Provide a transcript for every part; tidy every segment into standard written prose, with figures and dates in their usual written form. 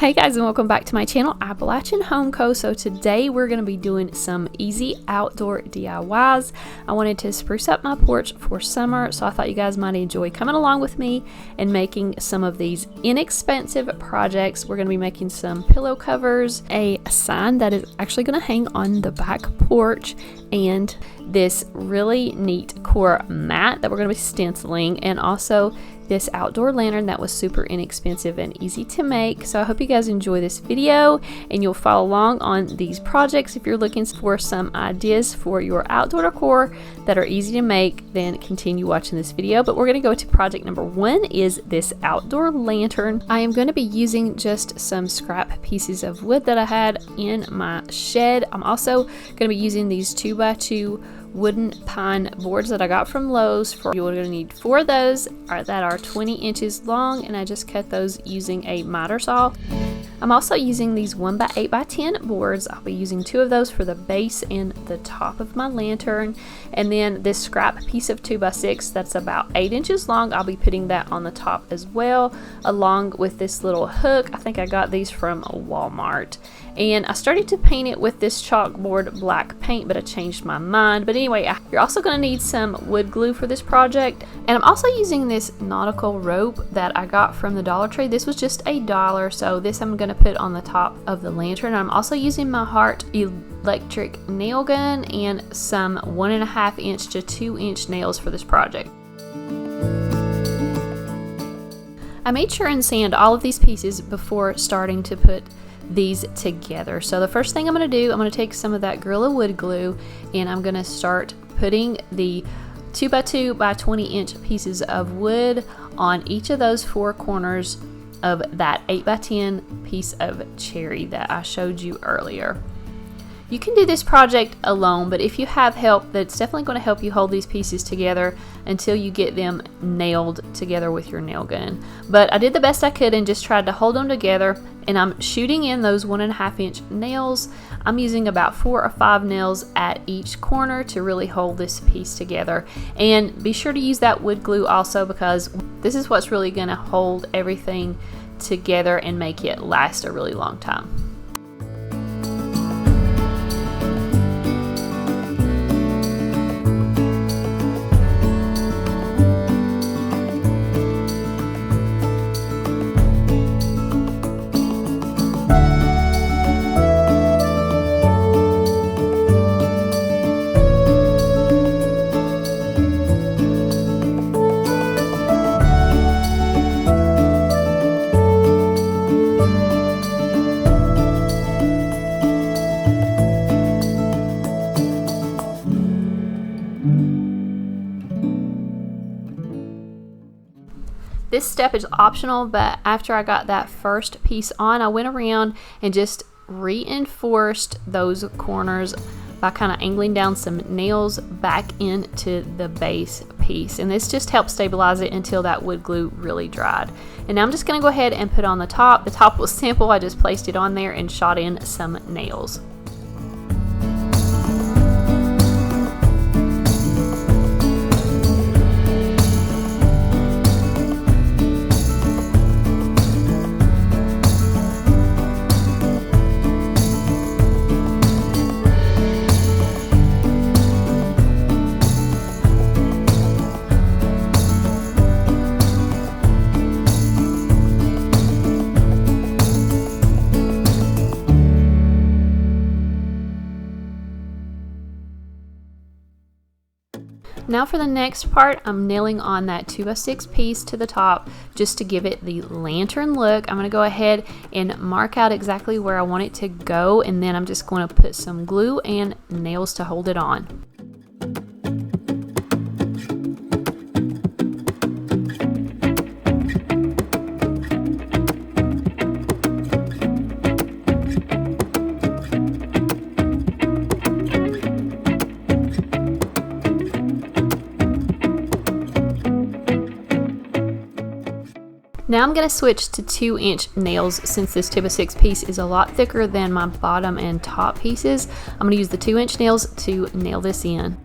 Hey guys, and welcome back to my channel, Appalachian Home Co. So today we're going to be doing some easy outdoor DIYs. I wanted to spruce up my porch for summer, so I thought you guys might enjoy coming along with me and making some of these inexpensive projects. We're going to be making some pillow covers, a sign that is actually going to hang on the back porch, and this really neat coir mat that we're going to be stenciling, and also this outdoor lantern that was super inexpensive and easy to make. So I hope you guys enjoy this video and you'll follow along on these projects. If you're looking for some ideas for your outdoor decor that are easy to make, then continue watching this video. But we're going to go to project number one, is this outdoor lantern. I am going to be using just some scrap pieces of wood that I had in my shed. I'm also going to be using these 2x2 wooden pine boards that I got from Lowe's. You're going to need 4 of those that are 20 inches long, and I just cut those using a miter saw. I'm also using these 1x8x10 boards. I'll be using 2 of those for the base and the top of my lantern, and then this scrap piece of 2x6 that's about 8 inches long, I'll be putting that on the top as well, along with this little hook. I think I got these from Walmart, and I started to paint it with this chalkboard black paint, but I changed my mind. But anyway, you're also going to need some wood glue for this project, and I'm also using this nautical rope that I got from the Dollar Tree. This was just $1, so this I'm going to put on the top of the lantern. I'm also using my Heart electric nail gun and some 1.5 inch to 2 inch nails for this project. I made sure and sand all of these pieces before starting to put these together. So the first thing I'm going to do, I'm going to take some of that Gorilla Wood glue and I'm going to start putting the 2x2 by 20 inch pieces of wood on each of those 4 corners of that 8x10 piece of cherry that I showed you earlier. You can do this project alone, but if you have help, that's definitely going to help you hold these pieces together until you get them nailed together with your nail gun. But I did the best I could and just tried to hold them together, and I'm shooting in those 1.5 inch nails. I'm using about 4 or 5 nails at each corner to really hold this piece together. And be sure to use that wood glue also, because this is what's really going to hold everything together and make it last a really long time. This step is optional, but after I got that first piece on, I went around and just reinforced those corners by kind of angling down some nails back into the base piece. And this just helped stabilize it until that wood glue really dried. And now I'm just going to go ahead and put on the top. The top was simple. I just placed it on there and shot in some nails. Now for the next part, I'm nailing on that 2x6 piece to the top just to give it the lantern look. I'm going to go ahead and mark out exactly where I want it to go, and then I'm just going to put some glue and nails to hold it on. Now I'm going to switch to 2 inch nails since this 2x6 piece is a lot thicker than my bottom and top pieces. I'm going to use the 2 inch nails to nail this in.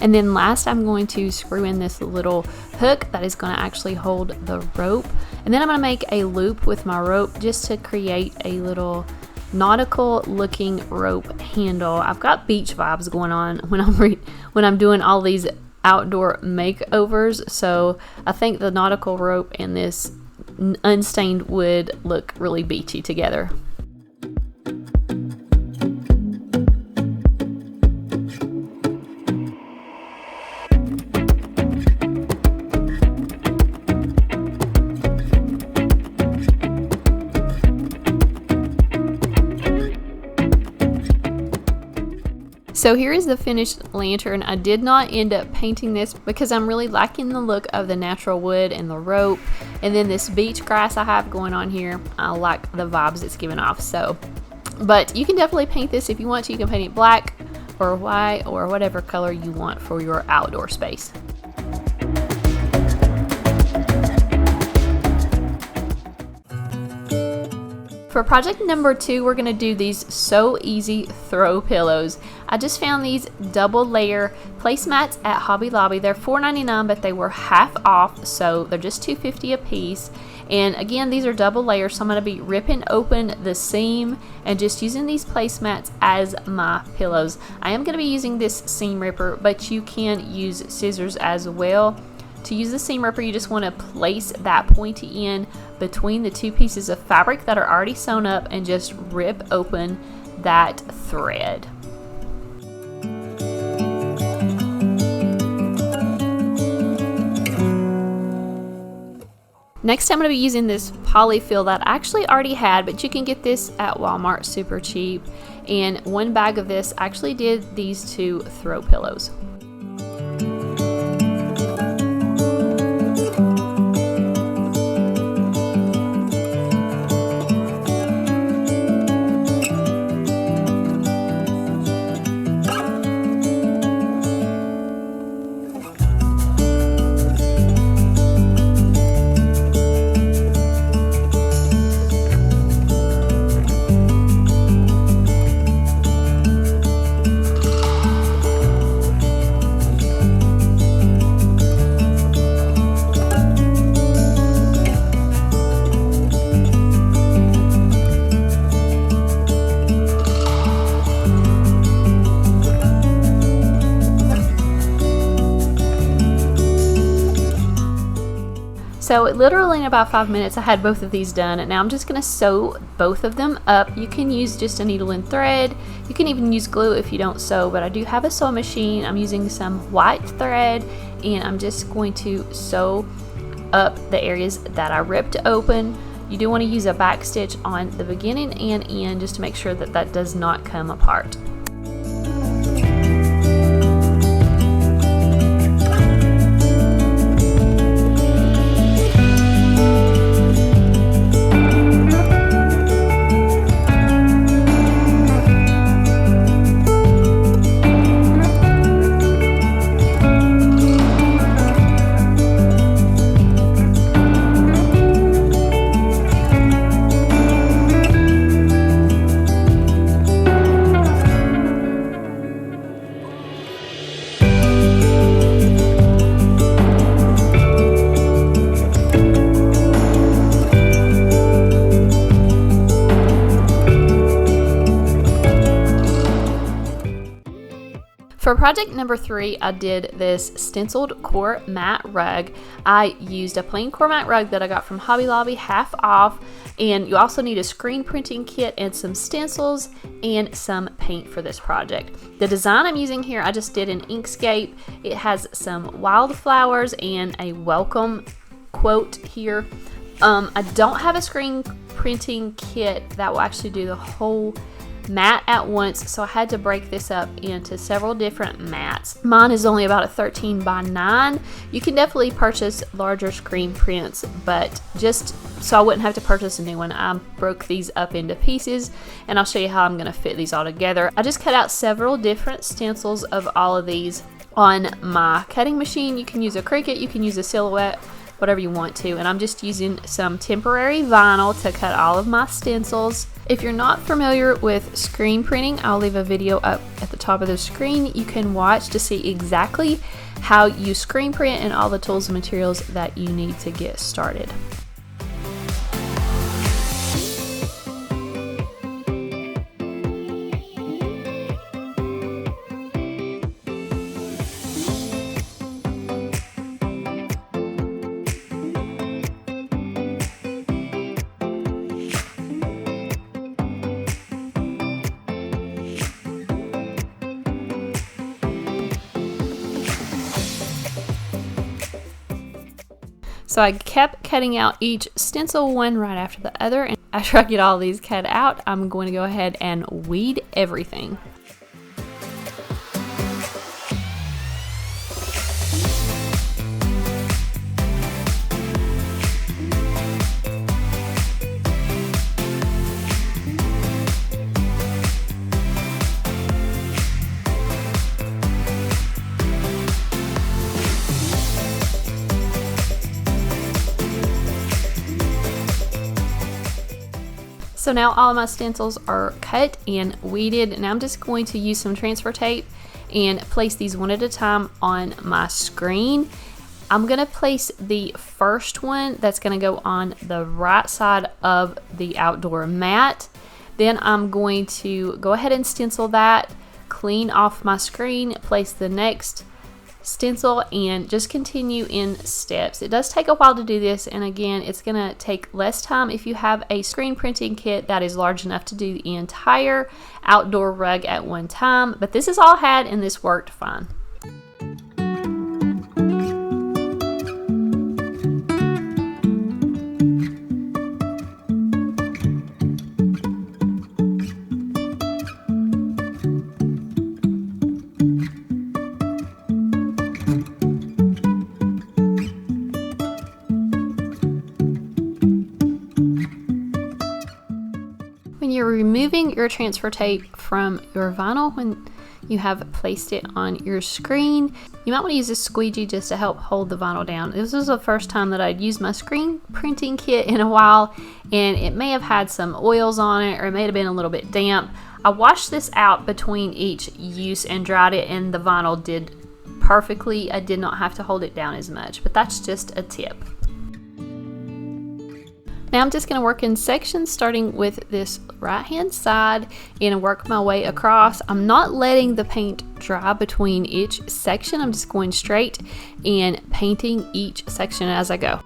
And then last, I'm going to screw in this little hook that is going to actually hold the rope. And then I'm going to make a loop with my rope just to create a little nautical looking rope handle. I've got beach vibes going on when I'm doing all these outdoor makeovers, so I think the nautical rope and this unstained wood look really beachy together. So here is the finished lantern. I did not end up painting this because I'm really liking the look of the natural wood and the rope. And then this beach grass I have going on here, I like the vibes it's giving off. So, but you can definitely paint this if you want to. You can paint it black or white or whatever color you want for your outdoor space. For project number 2, we're going to do these So Easy throw pillows. I just found these double layer placemats at Hobby Lobby. They're $4.99, but they were half off, so they're just $2.50 a piece. And again, these are double layers, so I'm going to be ripping open the seam and just using these placemats as my pillows. I am going to be using this seam ripper, but you can use scissors as well. To use the seam ripper, you just want to place that pointy end between the two pieces of fabric that are already sewn up and just rip open that thread. Next, I'm going to be using this polyfill that I actually already had, but you can get this at Walmart super cheap. And one bag of this actually did these 2 throw pillows. So literally in about 5 minutes I had both of these done, and now I'm just going to sew both of them up. You can use just a needle and thread. You can even use glue if you don't sew, but I do have a sewing machine. I'm using some white thread, and I'm just going to sew up the areas that I ripped open. You do want to use a back stitch on the beginning and end just to make sure that that does not come apart. For project number 3, I did this Stenciled Coir mat rug. I used a plain coir mat rug that I got from Hobby Lobby, half off, and you also need a screen printing kit and some stencils and some paint for this project. The design I'm using here, I just did an Inkscape. It has some wildflowers and a welcome quote here. I don't have a screen printing kit that will actually do the whole mat at once, so I had to break this up into several different mats. Mine is only about a 13 by 9. You can definitely purchase larger screen prints, but just so I wouldn't have to purchase a new one, I broke these up into pieces, and I'll show you how I'm going to fit these all together. I just cut out several different stencils of all of these on my cutting machine. You can use a Cricut, you can use a Silhouette, whatever you want to, and I'm just using some temporary vinyl to cut all of my stencils. If you're not familiar with screen printing, I'll leave a video up at the top of the screen, you can watch to see exactly how you screen print and all the tools and materials that you need to get started. So I kept cutting out each stencil one right after the other, and after I get all these cut out, I'm going to go ahead and weed everything. So now all of my stencils are cut and weeded, and I'm just going to use some transfer tape and place these one at a time on my screen. I'm going to place the first one that's going to go on the right side of the outdoor mat. Then I'm going to go ahead and stencil that, clean off my screen, place the next stencil, and just continue in steps. It does take a while to do this, and again, it's gonna take less time if you have a screen printing kit that is large enough to do the entire outdoor rug at one time, but this is all I had and this worked fine. When you're removing your transfer tape from your vinyl, when you have placed it on your screen, you might want to use a squeegee just to help hold the vinyl down. This was the first time that I'd used my screen printing kit in a while, and it may have had some oils on it, or it may have been a little bit damp. I washed this out between each use and dried it, and the vinyl did perfectly. I did not have to hold it down as much, but that's just a tip. Now I'm just going to work in sections, starting with this right hand side and work my way across. I'm not letting the paint dry between each section. I'm just going straight and painting each section as I go.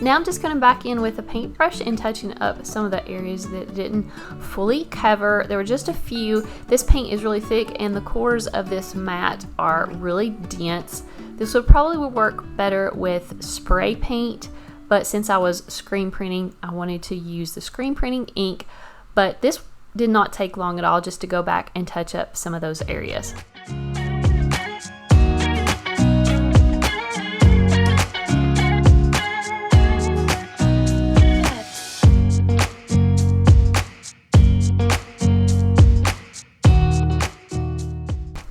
Now I'm just going back in with a paintbrush and touching up some of the areas that didn't fully cover. There were just a few. This paint is really thick and the cores of this mat are really dense. This would probably work better with spray paint, but since I was screen printing, I wanted to use the screen printing ink, but this did not take long at all just to go back and touch up some of those areas.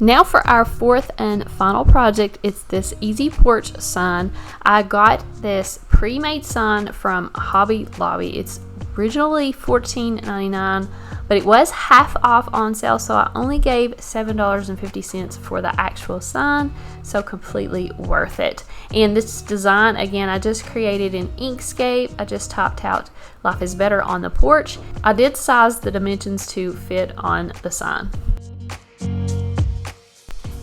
Now for our fourth and final project, it's this easy porch sign. I got this pre-made sign from Hobby Lobby. It's originally $14.99, but it was half off on sale, so I only gave $7.50 for the actual sign, so completely worth it. And this design, again, I just created in Inkscape. I just topped out Life is Better on the porch. I did size the dimensions to fit on the sign.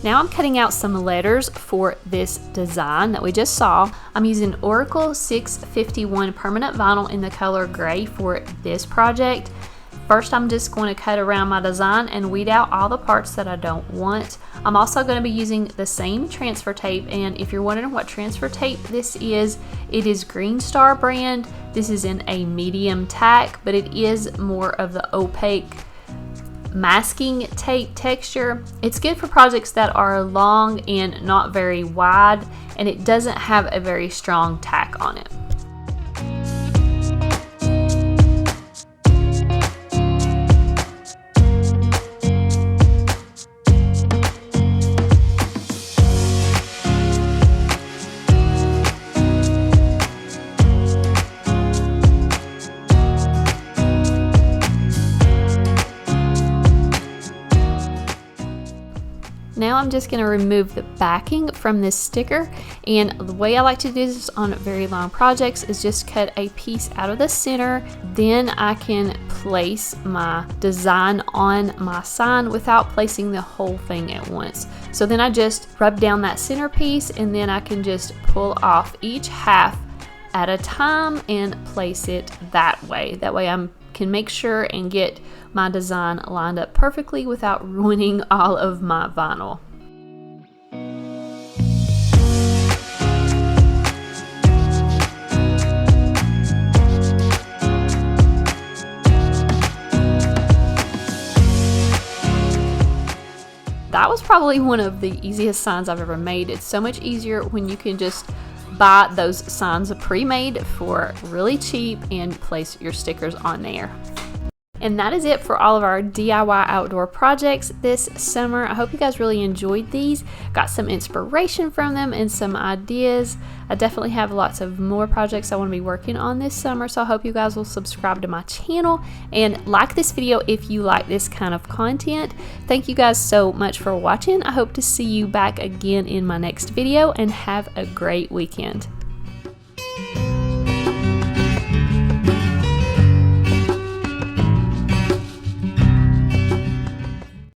Now I'm cutting out some letters for this design that we just saw. I'm using Oracle 651 permanent vinyl in the color gray for this project. First, I'm just going to cut around my design and weed out all the parts that I don't want. I'm also going to be using the same transfer tape, and if you're wondering what transfer tape this is, it is Green Star brand. This is in a medium tack, but it is more of the opaque masking tape texture. It's good for projects that are long and not very wide, and it doesn't have a very strong tack on it. Now I'm just going to remove the backing from this sticker, and the way I like to do this on very long projects is just cut a piece out of the center. Then I can place my design on my sign without placing the whole thing at once. So then I just rub down that center piece, and then I can just pull off each half at a time and place it that way. That way I can make sure and get my design lined up perfectly without ruining all of my vinyl. That was probably one of the easiest signs I've ever made. It's so much easier when you can just buy those signs pre-made for really cheap and place your stickers on there. And that is it for all of our DIY outdoor projects this summer. I hope you guys really enjoyed these, got some inspiration from them and some ideas. I definitely have lots of more projects I want to be working on this summer, so I hope you guys will subscribe to my channel and like this video if you like this kind of content. Thank you guys so much for watching. I hope to see you back again in my next video, and have a great weekend.